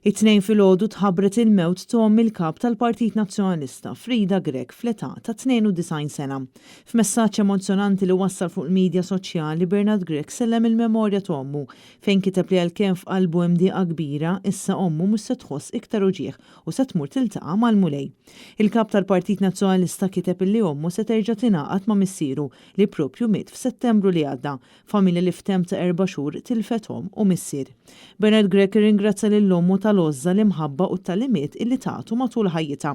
It-tnejn filgħodu tħabbret il-mewt ta' omm il-kap tal-Partit Nazzjonalista Frida Grek fl-età ta' 92 sena. F'messaġġ emozzjonanti li wassal fuq il-medja soċjali, Bernard Grek sellem il-memorja ta' ommu fejn kiteb li għalkemm f'qalbu hemm dieqa kbira, issa ommu mhux se tħoss iktar uġigħ u se tmur tiltaqa' mal-mulej. Il-kap tal-Partit Nazzjonalista kiteb li ommu se terġa' tingħaqad ma' missieru li proprju miet f'Settembru li għadda, familja li f'temp ta' 4 xhur tilfet omm u missier. Bernard Grek irringrazzja lill-ommu tal-għożża l-imħabba u tal-imiet illi tagħtu matul ħajjitha.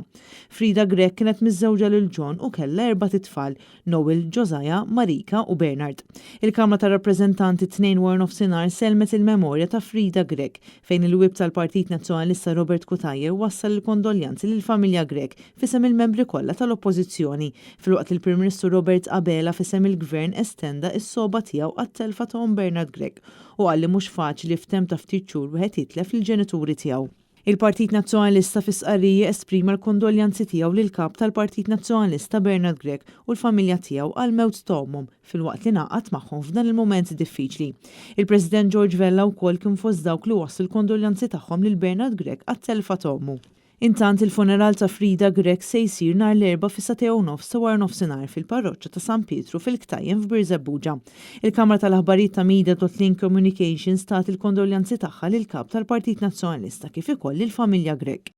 Frida Grek kienet miżżewġa lil John u kellha 4 tfal, Noel, Josiah, Marika u Bernard. Il-Kamra tar-Rappreżentanti tnejn wara nofsinhar selmet il-memorja ta' Frida Grek fejn il-wib tal-Partit Nazzjonalista Robert Kutajer wassal il-kondoljanzi lill-familja Grek fisem il-membri kollha tal-Oppożizzjoni, filwaqt il-Prim Ministru Robert Abela fisem il-Gvern estenda s-soba tiegħu għat-telfa ta' Bernard Grek u qal li mhux faċli f'temp ta' ftit xhur wieħed jitlef il-ġenituri tiegħu. Il-Partit Nazzjonalista fi sqarrija esprima l-kondoljanzi tiegħu lill-kap tal-Partit Nazzjonalista Bernard Grek u l-familja tiegħu għal mewt ta' ommhom filwaqt li ngħaqad magħhom f'dan il-mument diffiċli. Il-President George Vella wkoll kien fost dawk li wasslu l-kondoljanzi tagħhom lil Bernard Grek għat-telfa ta' ommu. Intant il-funeral ta' Frida Grek se jsir nhar l-erba' fis-9:30 ta' wara nofsinhar fil-parroċċa ta' San Pietru fil-Ktajjen f'Birzebbuġa. Il-Kamra tal-Aħbarijiet ta' Media.Link Communications tat il-kondoljanzi tagħha lill-kap tal-Partit Nazzjonalista kif ukoll lill-familja Grek.